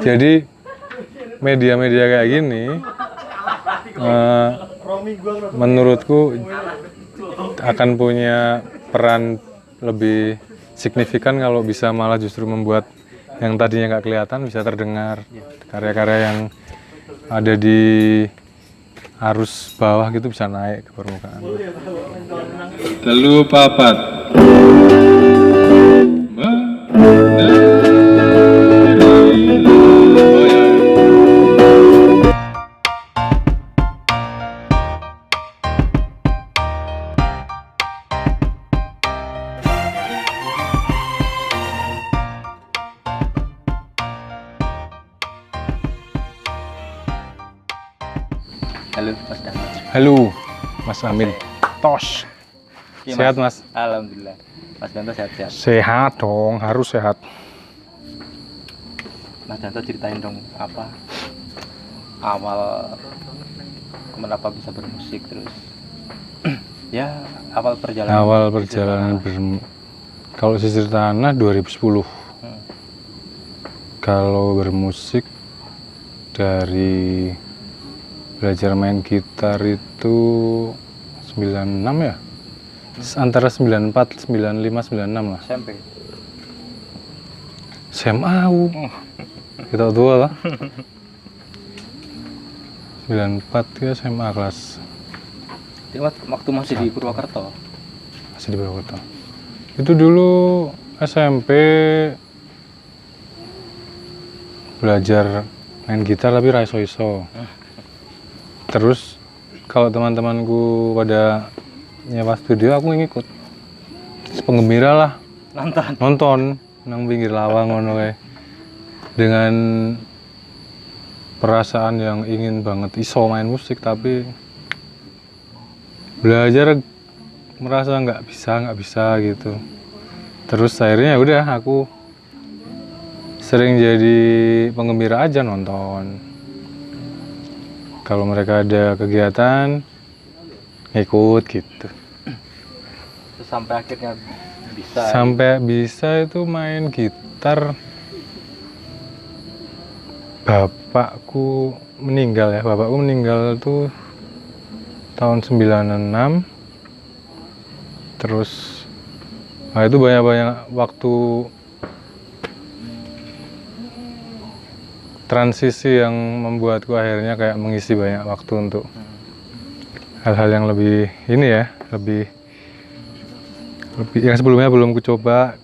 Jadi media-media kayak gini menurutku akan punya peran lebih signifikan kalau bisa malah justru membuat yang tadinya nggak kelihatan bisa terdengar. Karya-karya yang ada di arus bawah gitu bisa naik ke permukaan. Telu papat. Halo Mas Dano. Halo Mas Amin. Tos. Iya, Sehat Mas? Alhamdulillah. Mas Danto sehat-sehat. Sehat dong, harus sehat. Mas Danto ceritain dong apa awal kenapa bisa bermusik terus ya awal perjalanan kalau Sisir Tanah 2010. Kalau bermusik dari belajar main gitar itu 96 ya? Antara 94, 95, 96 lah. SMP. SMA kita tua lah. 94 ya SMA kelas. Waktu masih di Purwokerto. Masih di Purwokerto. Itu dulu SMP belajar main gitar tapi ra iso-iso. Terus kalau teman-temanku pada nyewa studio aku ngikut. Penggembira lah. Nonton nang pinggir lawang ngono kae. Dengan perasaan yang ingin banget iso main musik tapi belajar merasa nggak bisa gitu. Terus akhirnya udah aku sering jadi penggembira aja nonton. Kalau mereka ada kegiatan ngikut gitu. Terus sampai akhirnya bisa. Sampai bisa itu main gitar. Bapakku meninggal ya. Bapakku meninggal tuh tahun 96. Terus itu banyak-banyak waktu transisi yang membuatku akhirnya kayak mengisi banyak waktu untuk hal-hal yang lebih ini ya, lebih yang sebelumnya belum kucoba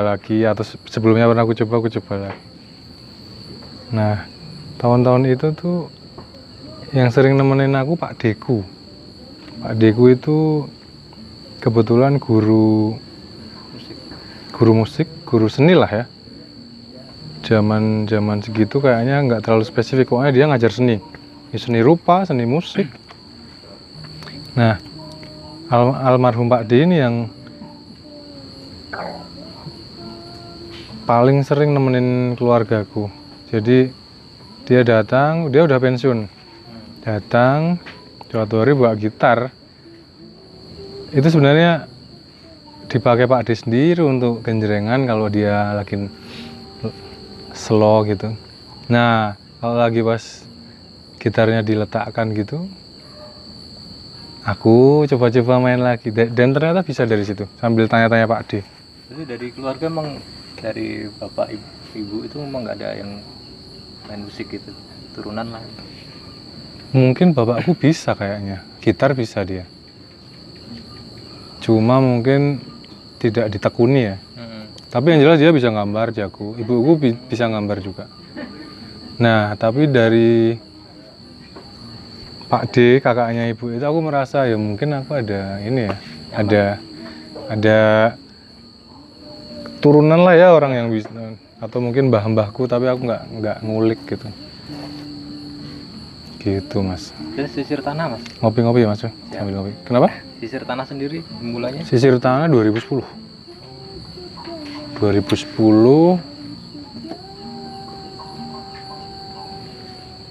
lagi atau sebelumnya pernah kucoba lagi. Nah, tahun-tahun itu tuh yang sering nemenin aku Pak Deku. Pak Deku itu kebetulan guru musik, guru seni lah ya. Zaman segitu kayaknya nggak terlalu spesifik, pokoknya dia ngajar seni rupa, seni musik. Nah, almarhum Pak D ini yang paling sering nemenin keluargaku. Jadi dia datang, dia udah pensiun, datang suatu hari bawa gitar. Itu sebenarnya dipakai Pak D sendiri untuk genjrengan kalau dia lagi slow gitu. Nah, kalau lagi pas gitarnya diletakkan gitu, aku coba-coba main lagi dan ternyata bisa dari situ sambil tanya-tanya Pak D. Jadi dari keluarga emang dari bapak ibu itu emang nggak ada yang main musik gitu, turunan lah. Mungkin bapakku bisa kayaknya, gitar bisa dia. Cuma mungkin tidak ditekuni ya. Tapi yang jelas dia bisa gambar, jago. Ibuku bisa gambar juga. Nah, tapi dari Pak D, kakaknya ibu itu aku merasa ya mungkin aku ada ini ya, ada turunan lah ya orang yang bisa, atau mungkin mbah-mbahku tapi aku nggak ngulik gitu. Gitu Mas. Dan Sisir Tanah Mas? Ngopi-ngopi ya Mas, sambil ngopi. Kenapa? Sisir Tanah sendiri mulanya? Sisir Tanah 2010.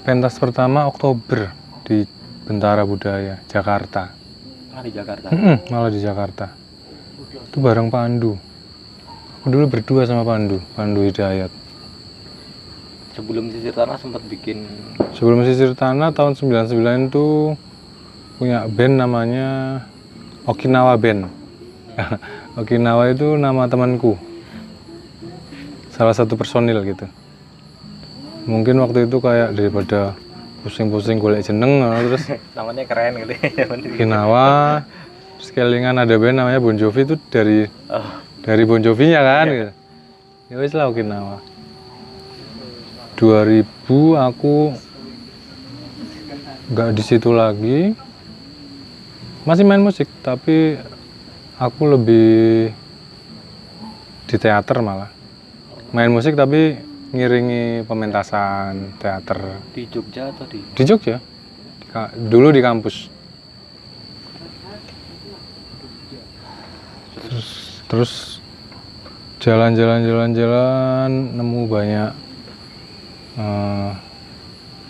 Pentas pertama Oktober di Bentara Budaya, Jakarta. Di Jakarta? Malah di Jakarta. Itu bareng Pandu. Aku dulu berdua sama Pandu Hidayat. sebelum Sisir Tanah sempat bikin. Sebelum Sisir Tanah tahun 99 itu punya band namanya Okinawa Band. Okinawa itu nama temanku, salah satu personil gitu. Mungkin waktu itu kayak daripada pusing-pusing golek jeneng, terus Namanya keren gitu ya. Okinawa, sekelingan ada band namanya Bon Jovi itu dari Oh, Bon Jovi-nya kan gitu. Ya wis lah Okinawa. 2000 aku nggak di situ lagi, masih main musik tapi aku lebih di teater malah. Main musik tapi ngiringi pementasan teater di Jogja atau di? di Jogja. Dulu di kampus. Terus jalan-jalan nemu banyak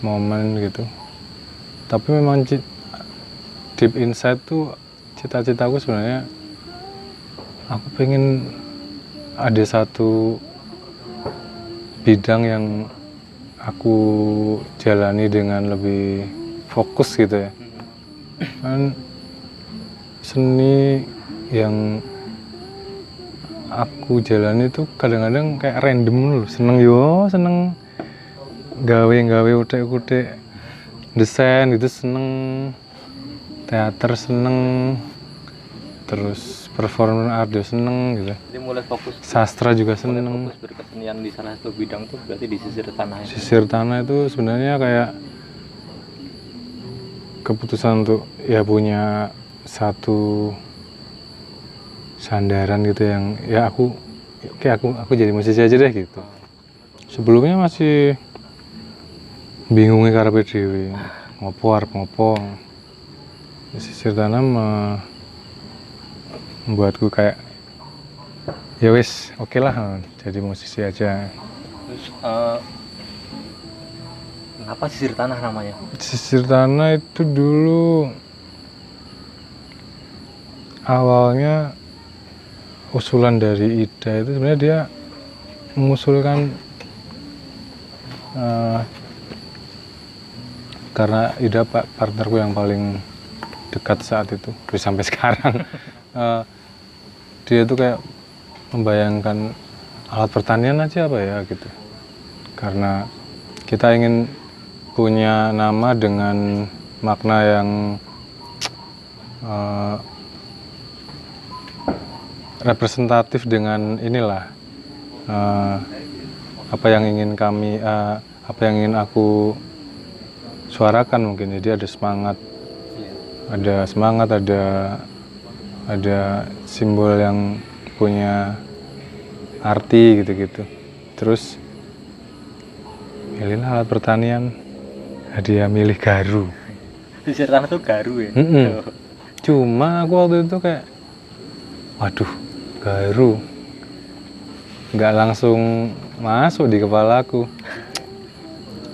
momen gitu. Tapi memang deep inside tuh cita-citaku sebenarnya aku pengen ada satu bidang yang aku jalani dengan lebih fokus gitu ya. Kan seni yang aku jalani itu kadang-kadang kayak random loh. Seneng gawe utek-utek, desain gitu seneng, teater seneng, terus performance art juga seneng gitu. Jadi mulai fokus. Sastra juga Mulai seneng. fokus berkesenian di salah satu bidang tuh berarti di Sisir Tanah itu. Sisir Tanah itu sebenarnya kayak keputusan untuk ya punya satu sandaran gitu yang ya aku jadi musisi aja deh gitu. Sebelumnya masih bingungnya karepe dhewe. Ngopo arep ngopo. Sisir Tanah membuatku kayak ya wis oke lah jadi musisi aja. Terus kenapa Sisir Tanah namanya? Sisir Tanah itu dulu awalnya usulan dari Ida itu sebenarnya dia mengusulkan karena Ida partnerku yang paling dekat saat itu sampai sekarang. Dia tuh kayak membayangkan alat pertanian aja apa ya gitu, karena kita ingin punya nama dengan makna yang representatif dengan inilah apa yang ingin aku suarakan mungkin. Jadi ada semangat, ada simbol yang punya arti gitu-gitu. Terus milihlah alat pertanian, dia milih garu. Sisir Tanah tuh garu ya. Cuma aku waktu itu kayak waduh, garu nggak langsung masuk di kepalaku.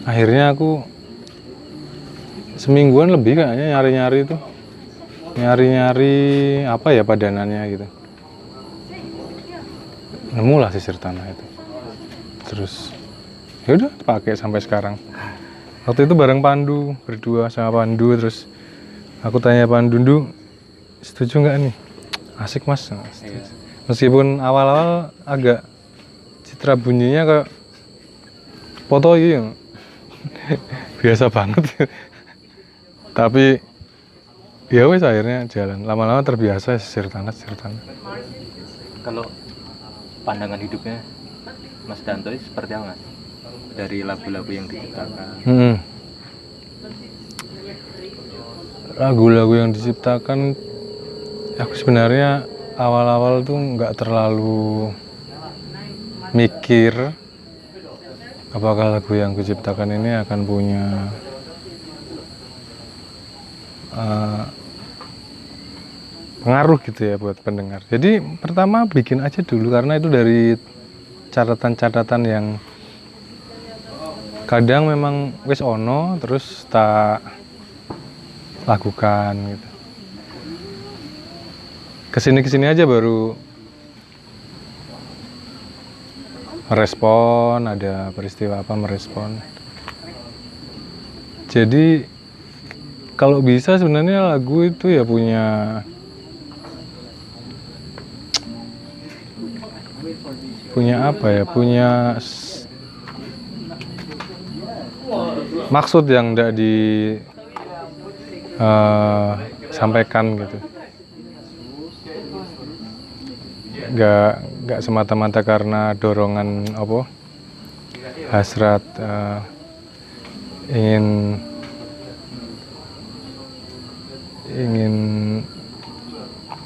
Akhirnya aku semingguan lebih kayaknya nyari-nyari apa ya padanannya gitu. Nemulah Sisir Tanah itu. Terus ya udah pakai sampai sekarang. Waktu itu bareng Pandu, berdua sama Pandu. Terus aku tanya Pandu, "Ndu, setuju nggak nih?" Asik mas. Iya. Meskipun awal-awal agak citra bunyinya kayak foto gitu. Biasa banget. Tapi ya wes akhirnya jalan. Lama-lama terbiasa Sisir Tanah. Kalau pandangan hidupnya Mas Danto ini seperti apa Mas? Dari lagu-lagu yang diciptakan. Lagu-lagu yang diciptakan, aku sebenarnya awal-awal tuh nggak terlalu mikir apakah lagu yang kuciptakan ini akan punya pengaruh gitu ya buat pendengar. Jadi pertama bikin aja dulu, karena itu dari catatan-catatan yang kadang memang wis ono terus tak lakukan gitu. Kesini aja baru merespon, ada peristiwa apa merespon. Jadi kalau bisa sebenarnya lagu itu ya punya apa ya, punya maksud yang tidak disampaikan gitu. Nggak semata-mata karena dorongan apa, hasrat ingin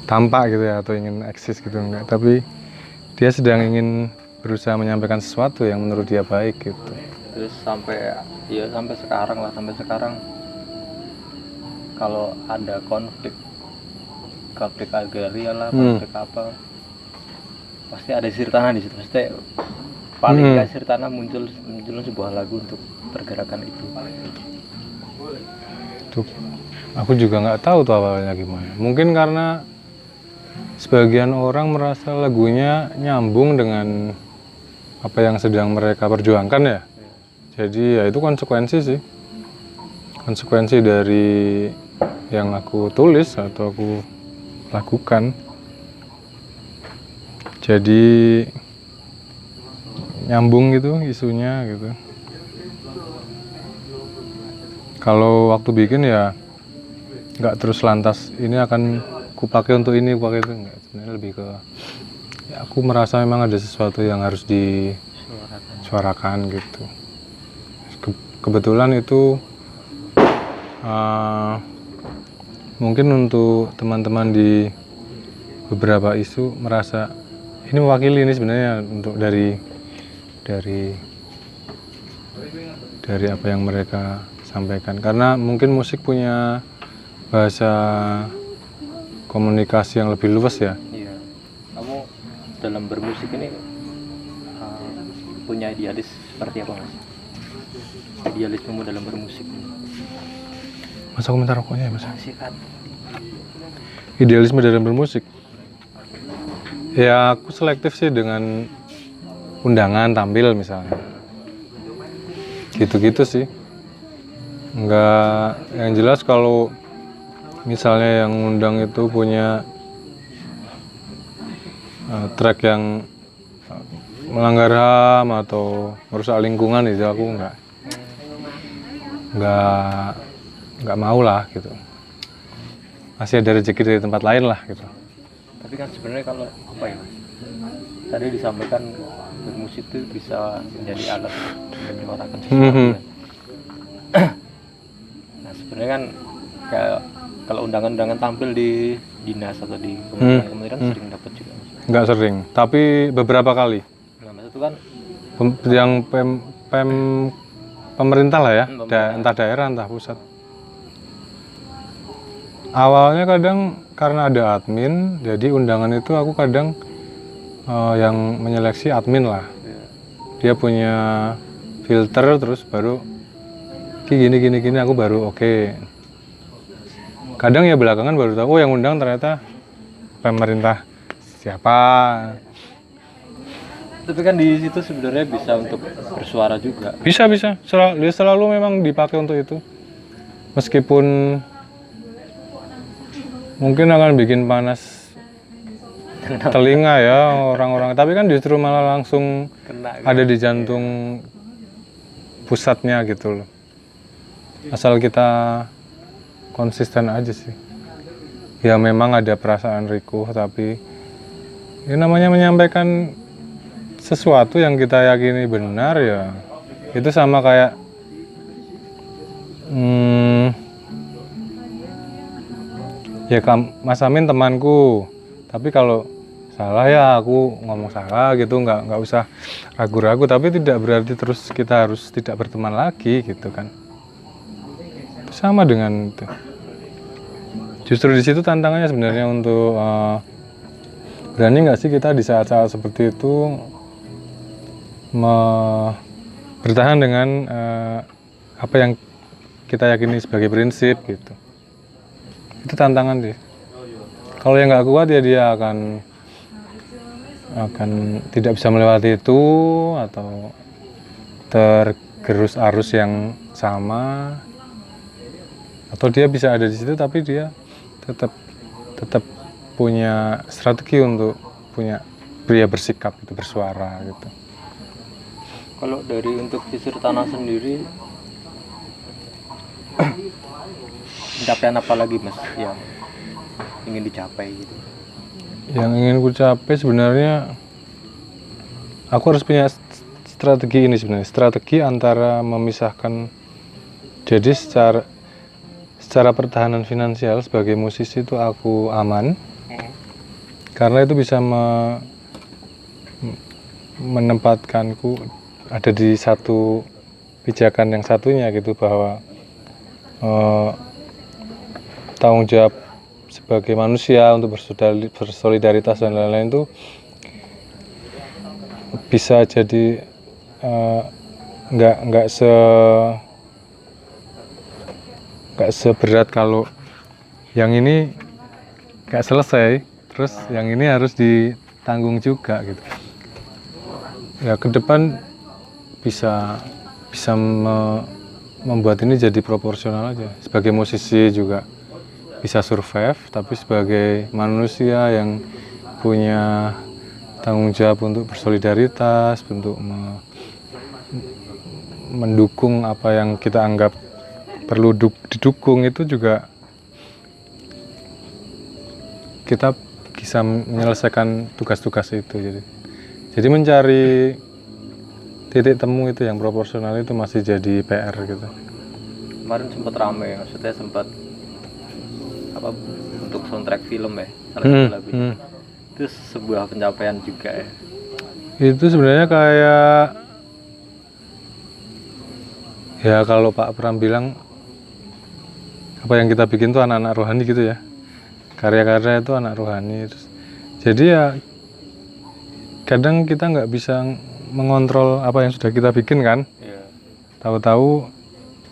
tampak gitu ya, atau ingin eksis gitu, enggak, tapi dia sedang ingin berusaha menyampaikan sesuatu yang menurut dia baik gitu. Terus sampai sekarang kalau ada konflik agraria lah, konflik apa, pasti ada sirtana di situ. Pasti paling nggak sirtana muncul sebuah lagu untuk pergerakan itu. Tuh, aku juga nggak tahu tuh awalnya gimana. Mungkin karena sebagian orang merasa lagunya nyambung dengan apa yang sedang mereka perjuangkan ya. Jadi ya itu konsekuensi sih. Konsekuensi dari yang aku tulis atau aku lakukan. Jadi nyambung gitu isunya gitu. Kalau waktu bikin ya nggak terus lantas ini akan kupakai untuk ini, kupakai itu, enggak. Sebenarnya lebih ke ya aku merasa memang ada sesuatu yang harus disuarakan gitu. Kebetulan itu mungkin untuk teman-teman di beberapa isu merasa ini mewakili, ini sebenarnya untuk dari apa yang mereka sampaikan, karena mungkin musik punya bahasa komunikasi yang lebih luas ya. Iya. Kamu dalam bermusik ini punya idealis seperti apa, Mas? Idealismemu dalam bermusik? Masa komentar rokoknya ya, Mas? Sikat. Idealisme dalam bermusik. Ya aku selektif sih dengan undangan tampil misalnya. Gitu-gitu sih. Enggak, yang jelas kalau misalnya yang undang itu punya track yang melanggar HAM atau merusak lingkungan, itu aku nggak mau lah gitu. Masih ada rezeki dari tempat lain lah gitu. Tapi kan sebenarnya kalau apa ya, tadi disampaikan bermusik itu bisa menjadi alat menyuarakan sesuatu ya. Nah sebenarnya kan kayak kalau undangan-undangan tampil di dinas atau di kementerian sering dapat juga. Nggak sering, tapi beberapa kali. Nah itu kan yang pemerintah lah ya, entah daerah entah pusat. Awalnya kadang karena ada admin, jadi undangan itu aku kadang yang menyeleksi admin lah. Dia punya filter, terus baru gini aku baru oke. Kadang ya belakangan baru tahu, oh yang undang ternyata pemerintah siapa. Tapi kan di situ sebenarnya bisa untuk bersuara juga. Bisa. Selalu memang dipakai untuk itu. Meskipun mungkin akan bikin panas telinga ya orang-orang, tapi kan justru malah langsung ada di jantung pusatnya gitu loh. Asal kita konsisten aja sih. Ya memang ada perasaan rikuh, tapi ini namanya menyampaikan sesuatu yang kita yakini benar ya. Itu sama kayak ya Mas Amin temanku, tapi kalau salah ya aku ngomong salah gitu, nggak usah ragu-ragu, tapi tidak berarti terus kita harus tidak berteman lagi gitu kan. Sama dengan itu. Justru di situ tantangannya sebenarnya untuk berani nggak sih kita di saat-saat seperti itu bertahan dengan apa yang kita yakini sebagai prinsip gitu. Itu tantangan sih. Kalau yang nggak kuat ya dia akan akan tidak bisa melewati itu atau tergerus arus yang sama, atau dia bisa ada di situ tapi dia tetap punya strategi untuk punya pria bersikap gitu, bersuara gitu. Kalau dari untuk Fisur Tanah sendiri, pencapaian apa lagi Mas yang ingin dicapai gitu? Yang ingin ku capai sebenarnya, aku harus punya strategi ini sebenarnya, strategi antara memisahkan, jadi secara pertahanan finansial sebagai musisi itu aku aman, karena itu bisa menempatkanku ada di satu pijakan yang satunya gitu, bahwa tanggung jawab sebagai manusia untuk bersolidaritas dan lain-lain itu bisa jadi nggak seberat kalau yang ini nggak selesai terus yang ini harus ditanggung juga gitu. Ya ke depan bisa membuat ini jadi proporsional aja. Sebagai musisi juga bisa survive, tapi sebagai manusia yang punya tanggung jawab untuk bersolidaritas, untuk mendukung apa yang kita anggap perlu didukung, itu juga kita bisa menyelesaikan tugas-tugas itu. Jadi mencari titik temu itu yang proporsional itu masih jadi PR gitu. Kemarin sempat rame, maksudnya sempat apa untuk soundtrack film ya, salah satu lagunya. Itu sebuah pencapaian juga ya. Itu sebenarnya kayak, ya kalau Pak Pram bilang apa yang kita bikin tuh anak-anak rohani gitu ya, karya-karya itu anak rohani. Jadi ya kadang kita nggak bisa mengontrol apa yang sudah kita bikin kan. Tahu-tahu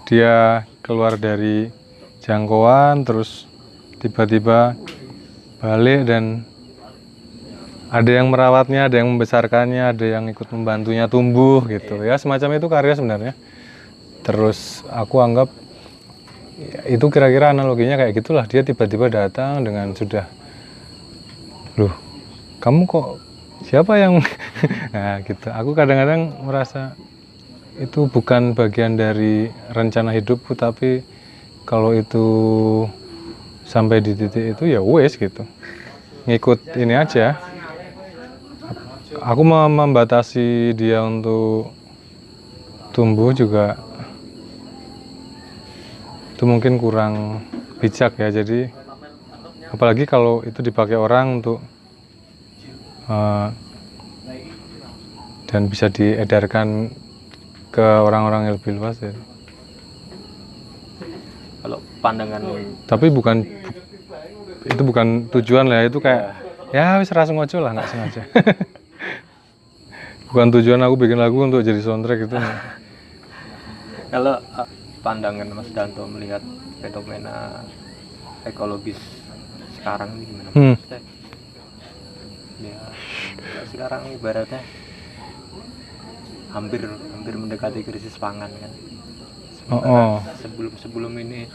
dia keluar dari jangkauan, terus tiba-tiba balik dan ada yang merawatnya, ada yang membesarkannya, ada yang ikut membantunya tumbuh gitu ya, semacam itu karya sebenarnya. Terus aku anggap ya, itu kira-kira analoginya kayak gitulah, dia tiba-tiba datang dengan sudah, loh kamu kok siapa yang nah gitu. Aku kadang-kadang merasa itu bukan bagian dari rencana hidupku, tapi kalau itu sampai di titik itu ya wes gitu, ngikut ini aja. Aku membatasi dia untuk tumbuh juga itu mungkin kurang bijak ya. Jadi apalagi kalau itu dipakai orang untuk dan bisa diedarkan ke orang-orang yang lebih luas ya. Kalau pandangan, tapi itu bukan tujuan lah, itu kayak ya wis ra sengaja lah, nggak sengaja. Bukan tujuan aku bikin lagu untuk jadi soundtrack itu. Kalau pandangan Mas Danto melihat fenomena ekologis sekarang ini gimana? Ya, sekarang ibaratnya hampir mendekati krisis pangan kan. Sebelum ini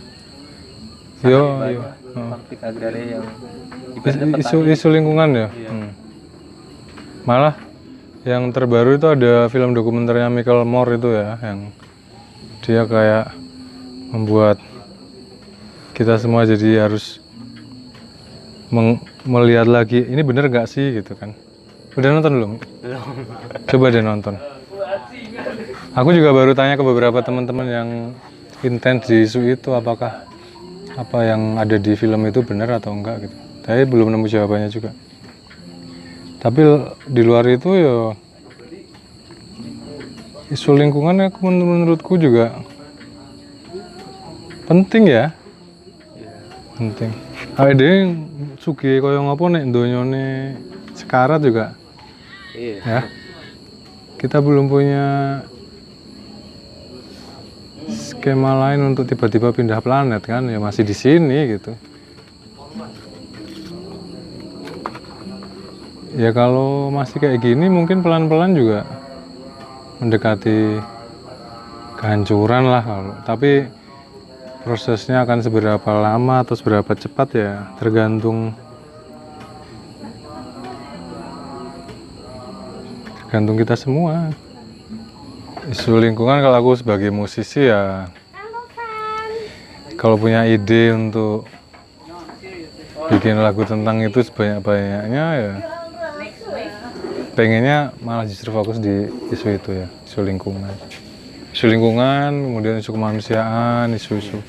konflik agraria yang isu lingkungan ya. Malah yang terbaru itu ada film dokumenternya Michael Moore itu ya, yang dia kayak membuat kita semua jadi harus melihat lagi ini bener gak sih gitu kan. Udah nonton belum? Coba deh nonton. Aku juga baru tanya ke beberapa teman-teman yang intens di isu itu, apakah apa yang ada di film itu benar atau enggak gitu. Tapi belum nemu jawabannya juga. Tapi di luar itu ya isu lingkungan menurutku juga penting ya. Penting. Ada yang sugih kaya ngopo nek donyane sekarat juga. Ya. Kita belum punya skema lain untuk tiba-tiba pindah planet kan, ya masih di sini gitu. Ya kalau masih kayak gini mungkin pelan-pelan juga mendekati kehancuran lah kalau. Tapi prosesnya akan seberapa lama atau seberapa cepat ya tergantung kita semua. Isu lingkungan kalau aku sebagai musisi ya kalau punya ide untuk bikin lagu tentang itu sebanyak-banyaknya ya pengennya malah justru fokus di isu itu ya, isu lingkungan, kemudian isu kemanusiaan, isu-isu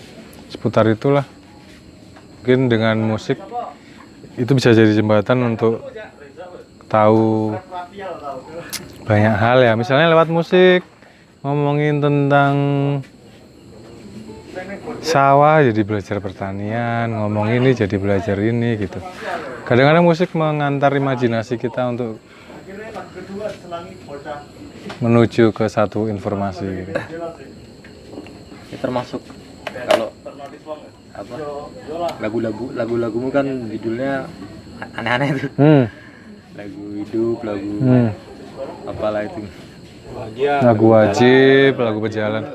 seputar itulah. Mungkin dengan musik itu bisa jadi jembatan untuk tahu banyak hal ya, misalnya lewat musik ngomongin tentang sawah jadi belajar pertanian, ngomong ini jadi belajar ini gitu. Kadang-kadang musik mengantar imajinasi kita untuk menuju ke satu informasi gitu. Ya, termasuk kalau apa lagu-lagumu kan judulnya aneh-aneh tuh. Lagu hidup, lagu apalah itu. Lagu wajib, lagu berjalan.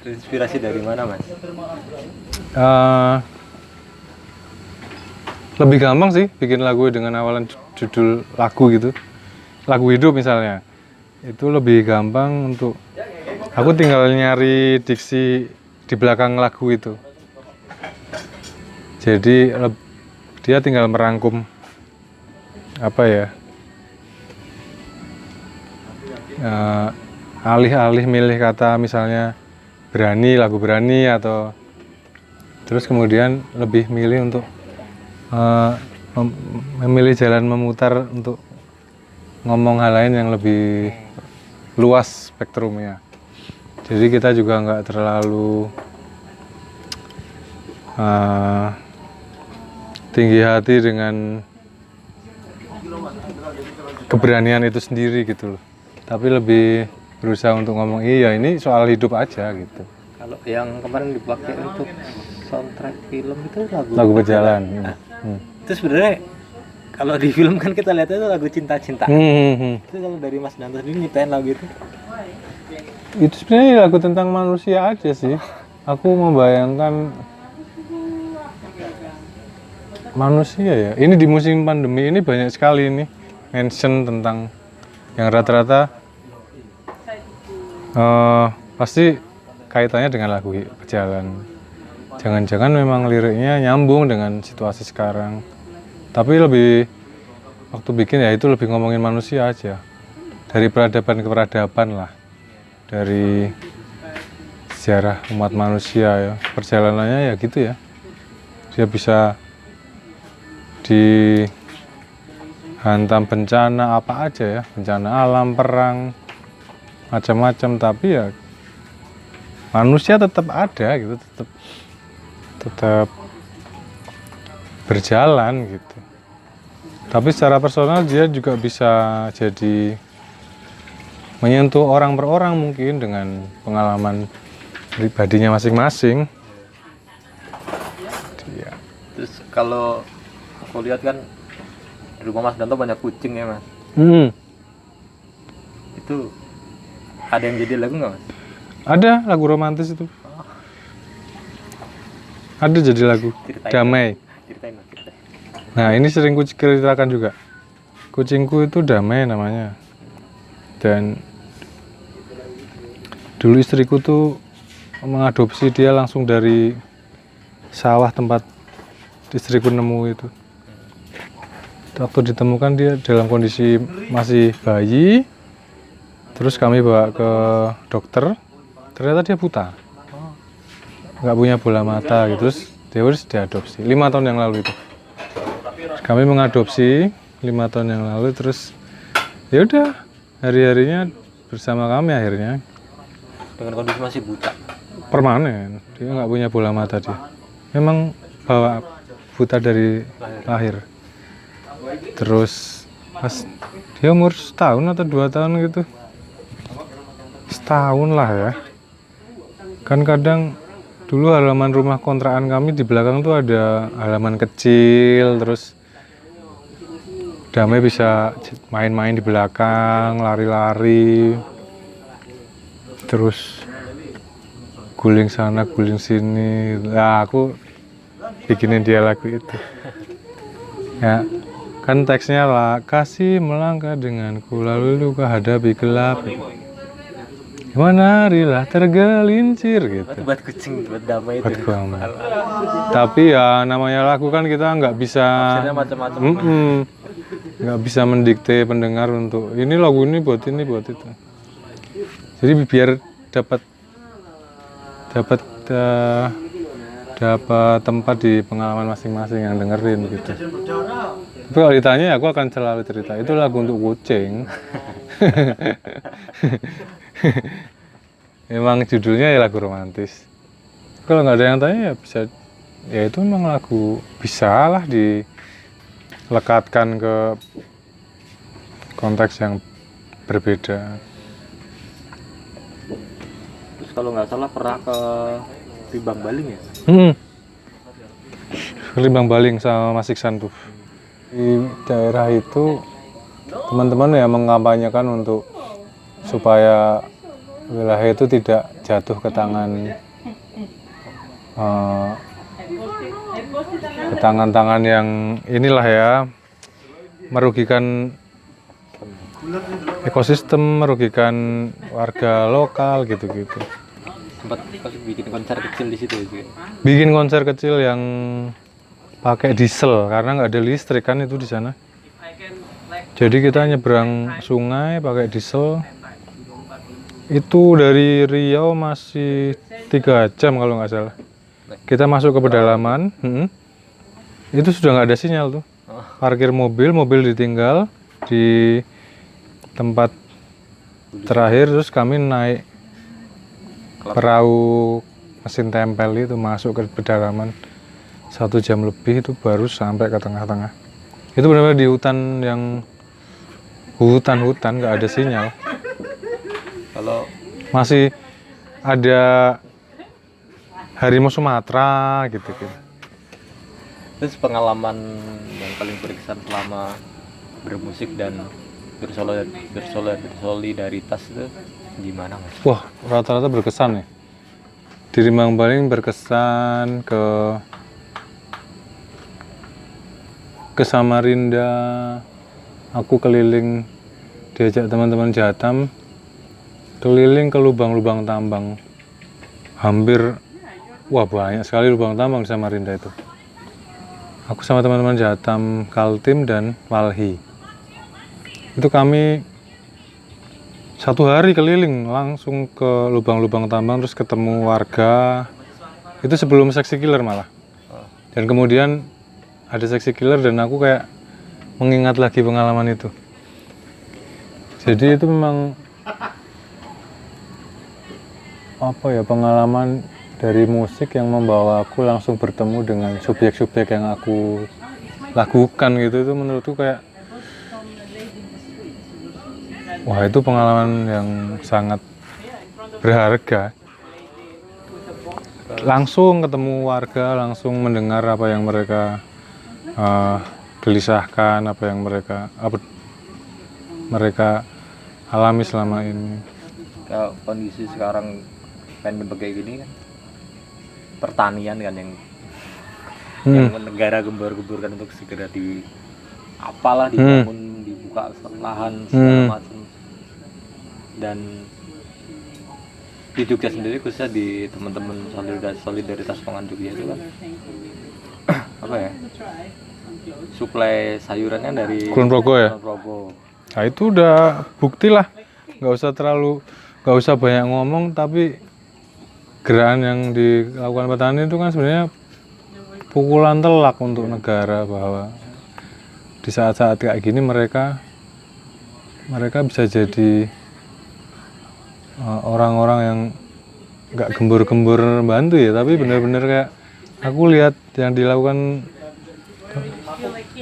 Inspirasi dari mana, Mas? Lebih gampang sih bikin lagu dengan awalan judul lagu gitu. Lagu hidup misalnya. Itu lebih gampang untuk aku tinggal nyari diksi di belakang lagu itu. Jadi dia tinggal merangkum apa ya? Alih-alih milih kata misalnya berani, lagu berani, atau terus kemudian lebih milih untuk memilih jalan memutar untuk ngomong hal lain yang lebih luas spektrumnya. Jadi kita juga nggak terlalu tinggi hati dengan keberanian itu sendiri gitu loh. Tapi lebih berusaha untuk ngomong iya ini soal hidup aja gitu. Kalau yang kemarin dipakai untuk soundtrack film itu lagu berjalan. Itu sebenarnya kalau di film kan kita lihat itu lagu cinta-cinta. Itu kalau dari Mas Danto sendiri nyiptain lagu itu sebenarnya lagu tentang manusia aja sih. Aku membayangkan manusia ya. Ini di musim pandemi ini banyak sekali ini mention tentang yang rata-rata pasti kaitannya dengan lagu berjalan. Jangan-jangan memang liriknya nyambung dengan situasi sekarang. Tapi lebih waktu bikin ya itu lebih ngomongin manusia aja. Dari peradaban ke peradaban lah. Dari sejarah umat manusia ya. Perjalanannya ya gitu ya. Dia bisa dihantam bencana apa aja ya. Bencana alam, perang, macam-macam, tapi ya manusia tetap ada gitu, tetap berjalan gitu. Tapi secara personal dia juga bisa jadi menyentuh orang per orang mungkin dengan pengalaman pribadinya masing-masing. Terus kalau aku lihat kan di rumah Mas Danto banyak kucing ya, Mas. Itu ada yang jadi lagu nggak, Mas? Ada lagu romantis itu. Ada jadi lagu. Ceritain, damai. Ceritain. Nah ini sering ku ceritakan juga. Kucingku itu Damai namanya. Dan dulu istriku tuh mengadopsi dia langsung dari sawah tempat istriku nemu itu. Waktu ditemukan dia dalam kondisi masih bayi. Terus kami bawa ke dokter, ternyata dia buta, nggak punya bola mata gitu. Terus dia harus diadopsi 5 tahun yang lalu itu. Terus kami mengadopsi 5 tahun yang lalu, terus ya udah hari-harinya bersama kami akhirnya. Dengan kondisi masih buta? Permanen, dia nggak punya bola mata dia. Memang bawa buta dari lahir. Terus pas dia umur setahun atau 2 tahun gitu. Setahun lah ya. Kan kadang dulu halaman rumah kontrakan kami di belakang tuh ada halaman kecil, terus Damai bisa main-main di belakang, lari-lari, terus guling sana, guling sini. Nah, aku bikinin dia lagu itu. Ya, kan teksnya lah, kasih melangkah denganku, lalu luka hadapi gelap. Menarilah tergelincir gitu. Buat kucing, buat damai Buat itu. kamu. Tapi ya namanya lagu kan kita nggak bisa, Maksudnya macam-macam. nggak bisa mendikte pendengar untuk ini lagu ini buat itu. Jadi biar dapat dapat dapat tempat di pengalaman masing-masing yang dengerin gitu. Tapi kalau ditanya ya aku akan selalu cerita itu lagu untuk kucing. Emang judulnya ya lagu romantis. Kalau nggak ada yang tanya ya bisa, ya itu memang lagu bisa lah dilekatkan ke konteks yang berbeda. Terus kalau nggak salah pernah ke Ribang Baling ya? Limbang Baling sama Mas Iksan tuh. Di daerah itu teman-teman ya mengampanyekan untuk supaya wilayah itu tidak jatuh ke tangan yang inilah ya, merugikan ekosistem, merugikan warga lokal gitu-gitu. Sempat bikin konser kecil di situ ya? Bikin konser kecil yang pakai diesel karena nggak ada listrik kan itu di sana. Jadi kita nyebrang sungai pakai diesel. Itu dari Riau masih 3 jam kalau nggak salah. Kita masuk ke pedalaman, itu sudah nggak ada sinyal tuh. Parkir mobil ditinggal di tempat terakhir, terus kami naik perahu mesin tempel itu masuk ke pedalaman 1 jam lebih itu baru sampai ke tengah-tengah. Itu benar-benar di hutan yang hutan nggak ada sinyal. Kalau Masih ada harimau Sumatera gitu. terus pengalaman yang paling berkesan selama bermusik dan bersolidaritas itu gimana Mas? Wah, rata-rata berkesan nih. Di Ribang Baling berkesan ke Samarinda. Aku keliling diajak teman-teman Jatam keliling ke lubang-lubang tambang. Hampir banyak sekali lubang tambang di Samarinda itu. Aku sama teman-teman Jatam, Kaltim dan Walhi. Itu kami 1 hari keliling langsung ke lubang-lubang tambang terus ketemu warga. Itu sebelum seksi killer malah. Dan kemudian ada seksi killer dan aku kayak mengingat lagi pengalaman itu. Jadi itu memang pengalaman dari musik yang membawa aku langsung bertemu dengan subjek-subjek yang aku lakukan gitu. Itu menurutku kayak wah, itu pengalaman yang sangat berharga. Langsung ketemu warga, langsung mendengar apa yang mereka gelisahkan, apa yang mereka alami selama ini. Kalau kondisi sekarang pandemi kayak gini kan, pertanian kan yang negara gembor-gemborkan untuk segera dibangun, dibuka lahan segala macam. Dan di Jogja sendiri khususnya di teman-teman solidaritas pangan Jogja itu kan suplai sayurannya dari Kulon Progo ya. Nah itu udah bukti lah, nggak usah banyak ngomong, tapi gerakan yang dilakukan petani itu kan sebenarnya pukulan telak untuk negara bahwa di saat-saat kayak gini mereka bisa jadi orang-orang yang nggak gembur-gembur bantu ya, tapi benar-benar kayak aku lihat yang dilakukan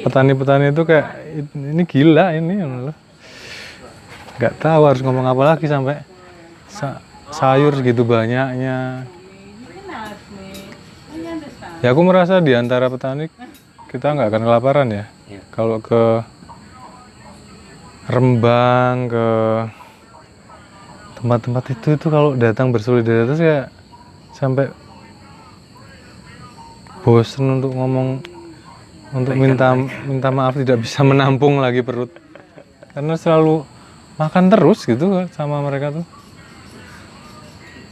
petani-petani itu kayak ini gila ini loh. Nggak tahu harus ngomong apa lagi sampai sayur segitu banyaknya. Ya aku merasa di antara petani kita nggak akan kelaparan ya. Kalau ke Rembang, ke tempat-tempat itu kalau datang bersolidaritas ya sampai bosen untuk ngomong, untuk minta maaf, tidak bisa menampung lagi perut karena selalu makan terus gitu sama mereka tuh.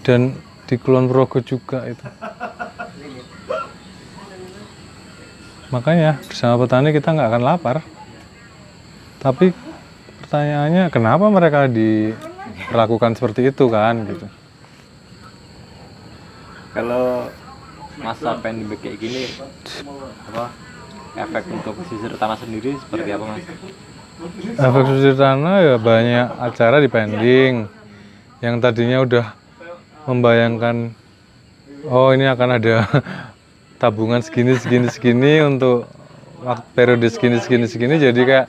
Dan di Kulon Progo juga itu. Makanya bersama petani kita nggak akan lapar. Tapi pertanyaannya kenapa mereka diperlakukan seperti itu kan gitu. Kalau masa pandemi kayak gini, apa efek untuk pesisir tanah sendiri seperti apa Mas? Efek pesisir tanah ya banyak acara di pending yang tadinya udah membayangkan oh ini akan ada tabungan segini untuk periode segini jadi kayak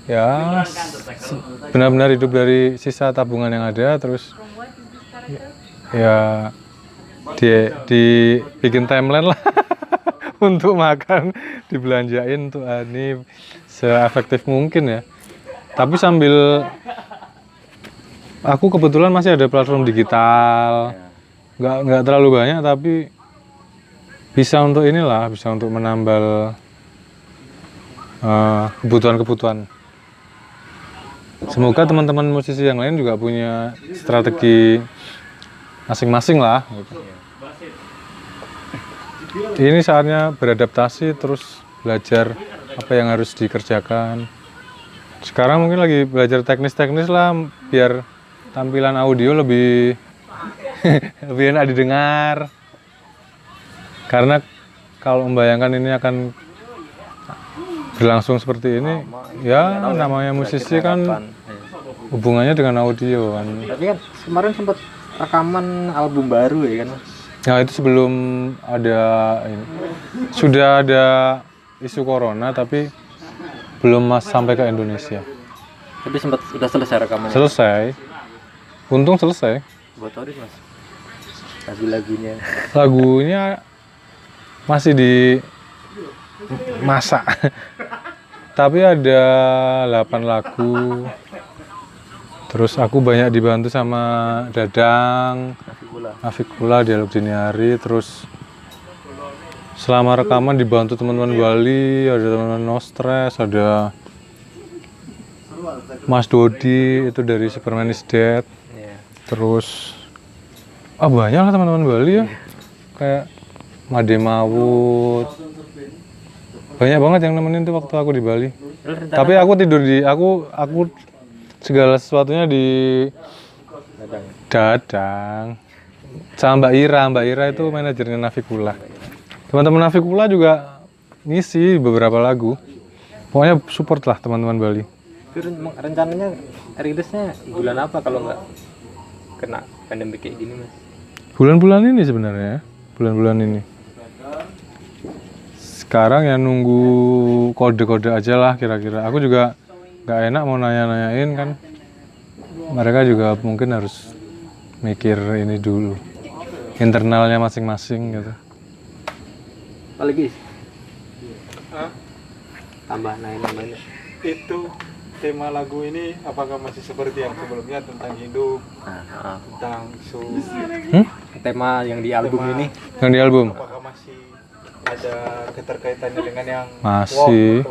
ya benar-benar hidup dari sisa tabungan yang ada, terus ya dibikin timeline lah untuk makan, dibelanjain untuk ini seefektif mungkin ya. Tapi sambil aku kebetulan masih ada platform digital, nggak terlalu banyak tapi bisa untuk inilah, bisa untuk menambal kebutuhan-kebutuhan. Semoga teman-teman musisi yang lain juga punya strategi masing-masing lah gitu. Ini saatnya beradaptasi, terus belajar apa yang harus dikerjakan. Sekarang mungkin lagi belajar teknis-teknis lah biar tampilan audio lebih lebih enak didengar. Karena kalau membayangkan ini akan berlangsung seperti ini, ya namanya musisi kan hubungannya dengan audio kan. Tapi kan kemarin sempat rekaman album baru ya kan? Nah itu sebelum ada ini. Sudah ada isu corona tapi belum sampai ke Indonesia. Tapi sudah selesai rekamannya? Selesai. Untung selesai. Buat Toris Mas? Lagu-lagunya? Lagunya masih dimasak. Tapi ada 8 lagu. Terus aku banyak dibantu sama Dadang, Afikula, Dialog Dini Hari. Terus selama rekaman dibantu teman-teman Bali, ada teman-teman No Stress, ada Mas Dodi itu dari Superman is Dead. Terus banyak lah teman-teman Bali ya, kayak Made Mawut. Banyak banget yang nemenin tuh waktu aku di Bali. Tapi aku tidur aku segala sesuatunya di Dadang sama Mbak Ira itu manajernya Nafikula. Teman-teman Nafikula juga ngisi beberapa lagu. Pokoknya support lah teman-teman Bali. Itu rencananya rilisnya bulan apa kalau nggak kena pandemi kayak gini Mas? Bulan-bulan ini sebenarnya, bulan-bulan ini. Sekarang ya nunggu kode-kode aja lah kira-kira. Aku juga nggak enak mau nanya-nanyain kan. Mereka juga mungkin harus mikir ini dulu, internalnya masing-masing gitu. Apalagi? Tambah namanya. Itu tema lagu ini apakah masih seperti yang sebelumnya tentang hidup, tentang tema yang di album ini? Yang di album? Apakah masih ada keterkaitannya dengan yang masih?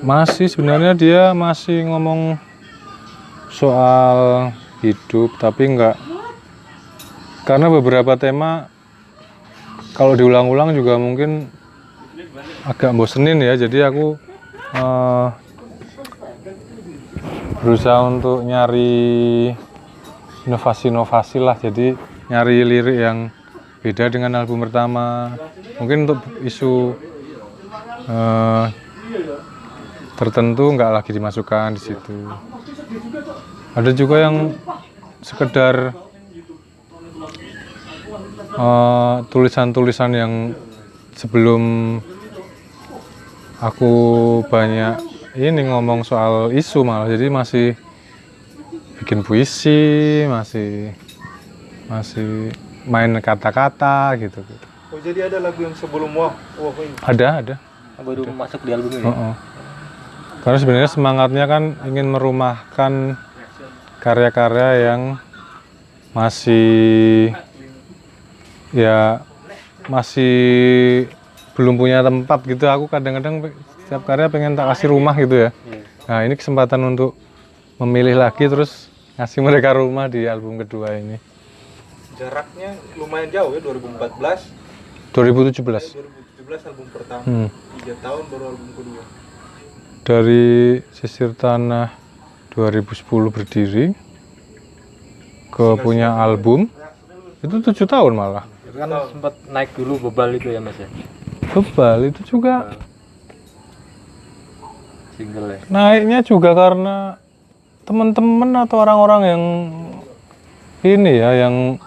Masih sebenarnya dia masih ngomong soal hidup tapi enggak, karena beberapa tema kalau diulang-ulang juga mungkin agak bosenin ya, jadi aku berusaha untuk nyari inovasi-inovasi lah, jadi nyari lirik yang beda dengan album pertama, mungkin untuk isu tertentu nggak lagi dimasukkan di situ. Ada juga yang sekedar tulisan-tulisan yang sebelum aku banyak ini ngomong soal isu malah, jadi masih bikin puisi, masih main kata-kata gitu. Oh jadi ada lagu yang sebelum wah ini? Ada. Baru masuk di album ini? Karena sebenarnya semangatnya kan ingin merumahkan karya-karya yang masih belum punya tempat gitu. Aku kadang-kadang setiap karya pengen tak kasih rumah gitu ya. Nah ini kesempatan untuk memilih lagi terus ngasih mereka rumah di album kedua ini. Jaraknya lumayan jauh ya, 2014 2017 album pertama, 3 tahun baru album kedua. dari Sisir Tanah 2010 berdiri ke punya album itu 7 tahun malah. Kan sempat naik dulu Bebal itu ya Mas ya. Bebal itu juga Single ya. naiknya juga karena teman-teman atau orang-orang yang ini ya yang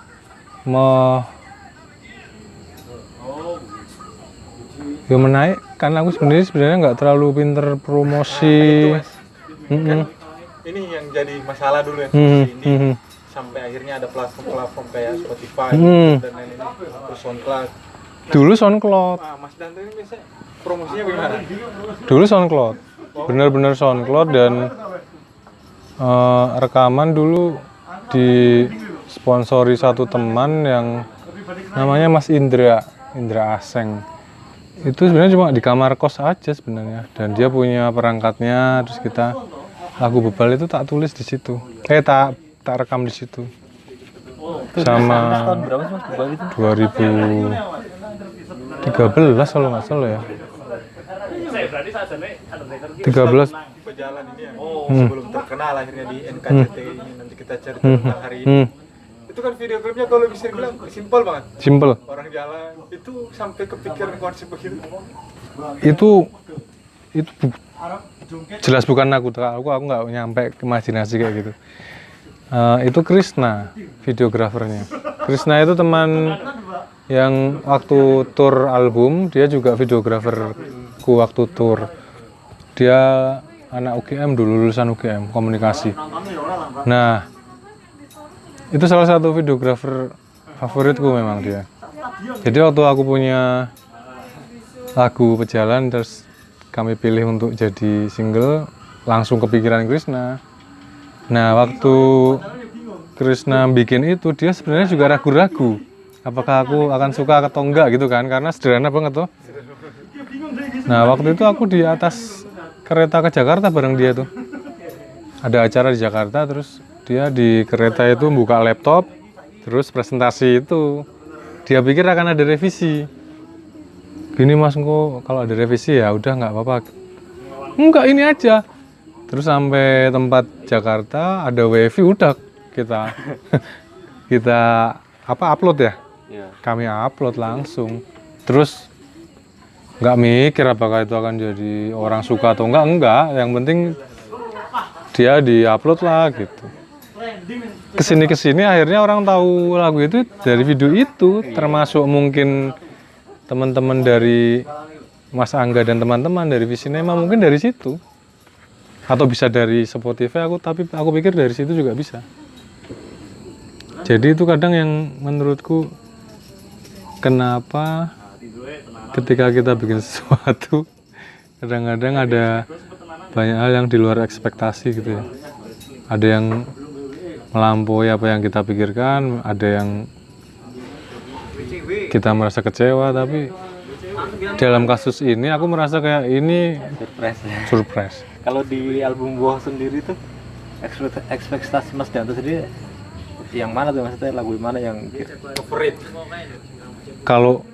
menaikkan. Aku sebenarnya nggak terlalu pinter promosi. Kan ini yang jadi masalah dulu ya ini sampai akhirnya ada platform kayak Spotify dan lain-lain, terus SoundCloud. Dulu SoundCloud. Mas Dante ini biasanya promosinya bagaimana? Dulu SoundCloud. Benar-benar SoundCloud dan rekaman dulu disponsori satu teman yang namanya Mas Indra Aseng. Itu sebenarnya cuma di kamar kos aja sebenarnya, dan dia punya perangkatnya, terus kita lagu Bebal itu tak tulis di situ, tak rekam di situ. Sama Tahun berapa sih Mas Bebal itu? 2013 kalau nggak salah ya. 13. Berjalan ini ya, sebelum terkenal akhirnya di NKCT ini, nanti kita cerita tentang hari ini. Itu kan video klipnya kalau bisa dibilang simpel banget. Simple. Orang jalan, itu sampai kepikiran konsep begitu. Itu jelas bukan aku nggak nyampe ke imajinasi kayak gitu. Itu Krisna videografernya. Krisna itu teman yang waktu tour album, dia juga videograferku waktu tour. Dia anak UGM dulu, lulusan UGM komunikasi. Nah itu salah satu videografer favoritku memang dia. Jadi waktu aku punya lagu Pejalan terus kami pilih untuk jadi single, langsung kepikiran Krisna. Nah waktu Krisna bikin itu, dia sebenarnya juga ragu-ragu apakah aku akan suka atau enggak gitu kan, karena sederhana banget tuh. Nah waktu itu aku di atas kereta ke Jakarta bareng dia tuh, ada acara di Jakarta, terus dia di kereta itu buka laptop terus presentasi itu. Dia pikir akan ada revisi. Gini Mas, kok kalau ada revisi ya udah nggak apa-apa. Enggak, ini aja. Terus sampai tempat Jakarta ada wifi, udah kita upload ya. Kami upload langsung. Terus nggak mikir apakah itu akan jadi orang suka atau enggak. Yang penting dia di-upload lah gitu. Kesini akhirnya orang tahu lagu itu dari video itu, termasuk mungkin teman-teman dari Mas Angga dan teman-teman dari Visinema mungkin dari situ, atau bisa dari Spotify. Tapi aku pikir dari situ juga bisa. Jadi itu kadang yang menurutku kenapa ketika kita bikin sesuatu kadang-kadang ada banyak hal yang di luar ekspektasi gitu ya. Ada yang melampaui apa yang kita pikirkan, ada yang kita merasa kecewa, tapi dalam kasus ini aku merasa kayak ini surprise. Kalau di album Buah sendiri tuh ekspektasi Mas Danto sendiri yang mana tuh, maksudnya lagu mana yang Favorit? Kalau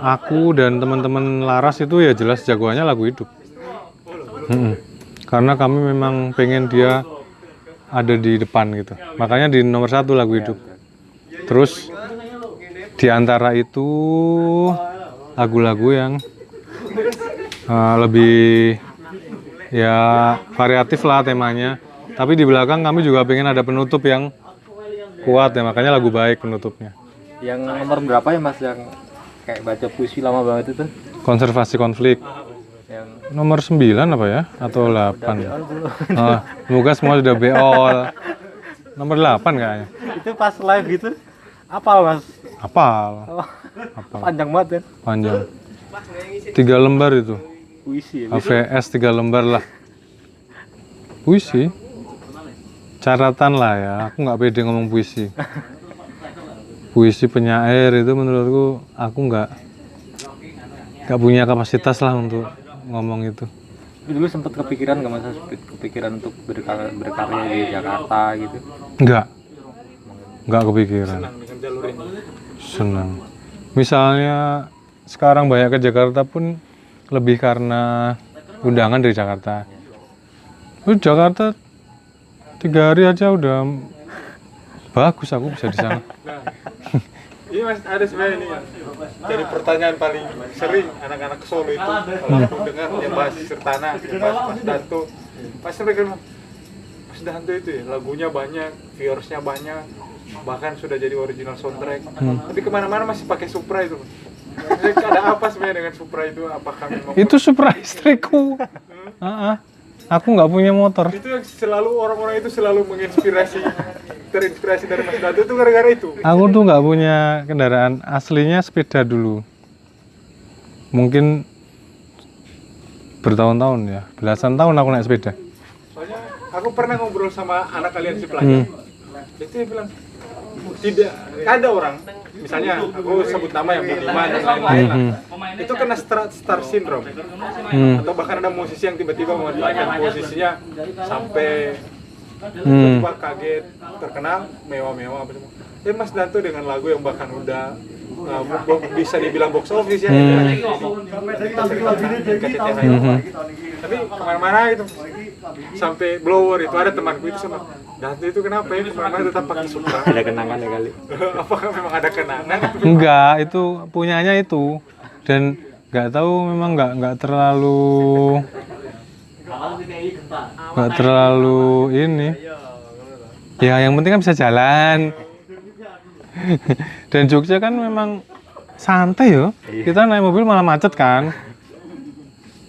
aku dan teman-teman Laras itu ya jelas jagoannya lagu Hidup. Karena kami memang pengen dia ada di depan gitu, makanya di nomor 1 lagu Hidup. Terus di antara itu lagu-lagu yang lebih ya variatif lah temanya, tapi di belakang kami juga pengen ada penutup yang kuat ya, makanya lagu Baik penutupnya. Yang nomor berapa ya Mas, yang kayak baca puisi lama banget itu? Konservasi Konflik. Yang Nomor 9 apa ya? Atau 8? Semoga semua sudah beol. Nomor 8 kayaknya. itu pas live gitu apal Mas? Apal. Panjang banget ya? Panjang. 3 lembar itu. Puisi ya. HVS 3 lembar lah. Puisi. Catatan lah ya, aku nggak pede ngomong puisi. Puisi penyair itu menurutku aku nggak punya kapasitas lah untuk ngomong itu. Dulu sempat kepikiran nggak, masa kepikiran untuk berkarya di Jakarta gitu? Nggak kepikiran. Senang dengan jalur ini. Senang. Misalnya sekarang banyak ke Jakarta pun lebih karena undangan dari Jakarta. Jakarta 3 hari aja udah bagus, aku bisa di sana. Nah, ini Mas ada sebenarnya ini yang jadi pertanyaan paling sering anak-anak Solo itu kalau aku dengar yang bahas Sirtana, yang bahas Mas Danto, pasti mereka bilang, Mas Danto itu ya lagunya banyak, viewersnya banyak, bahkan sudah jadi original soundtrack. Tapi kemana-mana masih pakai Supra itu. Maksudnya ada apa sebenarnya dengan Supra itu? Apakah memang Itu Supra istriku. Aku nggak punya motor. itu yang selalu orang-orang itu selalu terinspirasi dari Mas Danto itu gara-gara itu? Aku tuh nggak punya kendaraan, aslinya sepeda dulu. Mungkin bertahun-tahun ya, belasan tahun aku naik sepeda. Soalnya aku pernah ngobrol sama anak aliansi pelajar. Itu dia bilang tidak ada orang, misalnya aku sebut nama yang Budiman dan lain-lain lah, itu kena star syndrome. Atau bahkan ada musisi yang tiba-tiba memanfaatkan posisinya sampai tiba-tiba kaget, terkenal, mewah-mewah apa semua. Mas Danto dengan lagu yang bahkan udah bisa dibilang box office ya, tapi kemana-mana gitu, sampai blower itu ada temanku itu sama Danto itu kenapa ya kemana-mana tetap pakai Supra? Ada kenangan ya kali. Apakah memang ada kenangan? Enggak, itu punyanya itu, dan nggak tahu memang nggak terlalu ini. Ya yang penting kan bisa jalan. Dan Jogja kan memang santai yo. Kita naik mobil malah macet kan.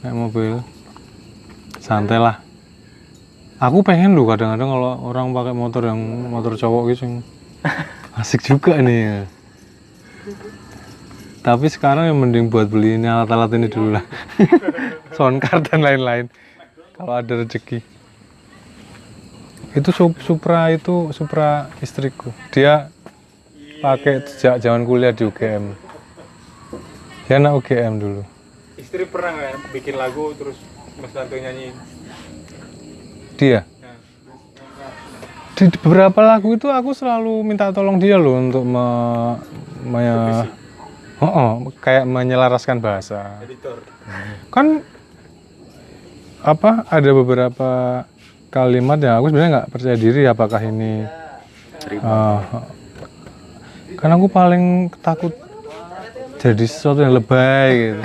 Naik mobil santai lah. Aku pengen loh kadang-kadang kalau orang pakai motor yang motor cowok gitu, asik juga nih. Tapi sekarang yang mending buat beli ini alat-alat ini dulu lah. Soundcard dan lain-lain. Kalau ada rezeki. Itu Supra istriku. Dia pakai sejak zaman kuliah di UGM. Dia anak UGM dulu. Istri pernah nggak bikin lagu terus Mas Danto nyanyiin? Dia. Di beberapa lagu itu aku selalu minta tolong dia loh untuk kayak menyelaraskan bahasa. Editor. Kan ada beberapa kalimat yang aku sebenarnya nggak percaya diri apakah ini. Karena aku paling takut jadi sesuatu yang lebay gitu.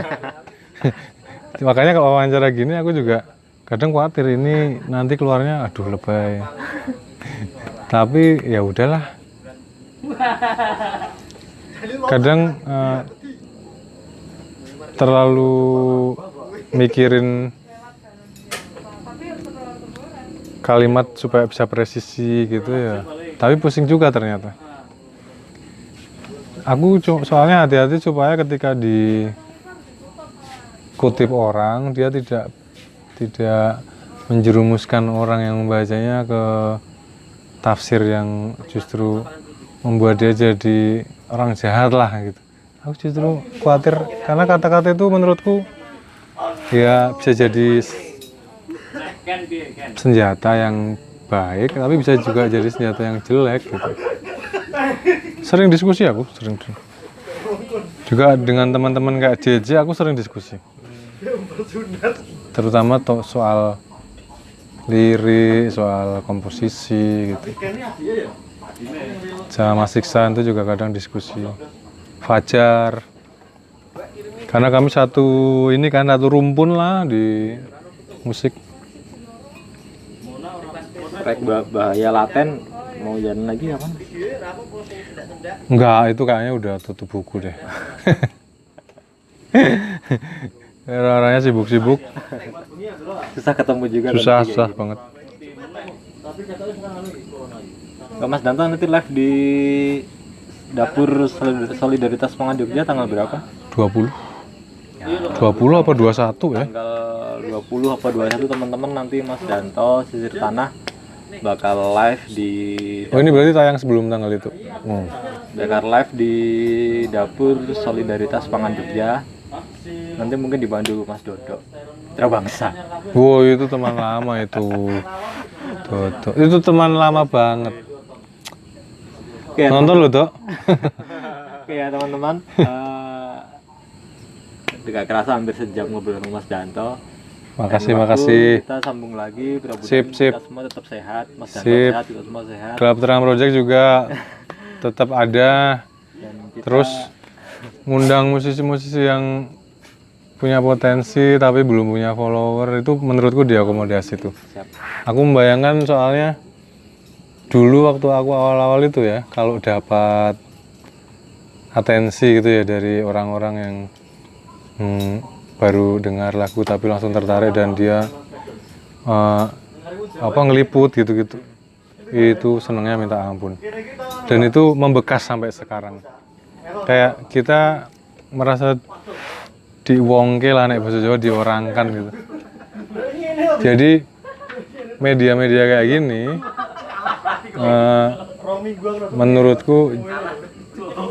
Makanya kalau wawancara gini aku juga kadang khawatir ini nanti keluarnya aduh lebay. Tapi ya udahlah. Kadang terlalu mikirin kalimat supaya bisa presisi gitu ya. Tapi pusing juga ternyata. Aku soalnya hati-hati supaya ketika dikutip orang dia tidak menjerumuskan orang yang membacanya ke tafsir yang justru membuat dia jadi orang jahat lah gitu. Aku justru khawatir karena kata-kata itu menurutku ya bisa jadi senjata yang baik tapi bisa juga jadi senjata yang jelek gitu. Sering diskusi aku, sering. Juga dengan teman-teman kayak JJ aku sering diskusi. Terutama soal lirik, soal komposisi gitu. Sama Mas Iksan itu juga kadang diskusi. Fajar. Karena kami satu rumpun lah di musik. Track Bahaya Laten mau jalan lagi kapan? Enggak, itu kayaknya udah tutup buku deh. Orang-orangnya sibuk-sibuk. Susah ketemu juga. Susah banget. Kalau Mas Danto nanti live di Dapur Solidaritas Pangan Jogja tanggal berapa? 20. Ya 20 apa 21 ya? tanggal 20 apa 21 teman-teman nanti Mas Danto Sisir Tanah bakal live di Oh ini berarti tayang sebelum tanggal itu. bakal live di dapur Solidaritas Pangan Jogja. Nanti mungkin dibantu Mas Dodo Putra Bangsa. Wow itu teman lama itu. Tuh. Itu teman lama banget. Oke, Nonton lo Dok. oke ya teman-teman. Tidak kerasa hampir sejam ngobrol sama Mas Danto. Makasih. Kita sambung lagi. Sip. Kita semua tetap sehat. Mas Danto Sip. sehat, kita semua sehat. Gelap Terang Project juga tetap ada. Dan kita, Terus ngundang musisi-musisi yang punya potensi tapi belum punya follower itu menurutku diakomodasi tuh. siap. Aku membayangkan soalnya dulu waktu aku awal-awal itu ya kalau dapat atensi gitu ya dari orang-orang yang baru dengar lagu tapi langsung tertarik dan dia ngeliput gitu-gitu, itu senengnya minta ampun dan itu membekas sampai sekarang. Kayak kita merasa diwongke lah nek bahasa Jawa, diorangkan gitu. Jadi media-media kayak gini menurutku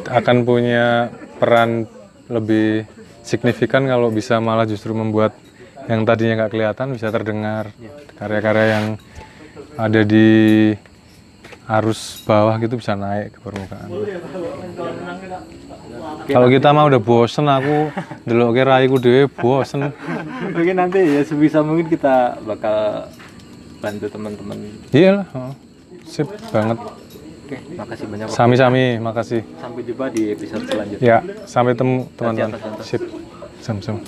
akan punya peran lebih signifikan kalau bisa malah justru membuat yang tadinya nggak kelihatan bisa terdengar, karya-karya yang ada di arus bawah gitu bisa naik ke permukaan. Kalau kita mah udah bosen, aku ndelok raiku dhewe bosen. Mungkin nanti ya sebisa mungkin kita bakal bantu teman-teman. Iyalah, sip banget. Oke, makasih banyak. Sami-sami, makasih. Sampai jumpa di episode selanjutnya. Ya, sampai temu teman-teman. Siap, Mas Danto. Sip, sam-sam.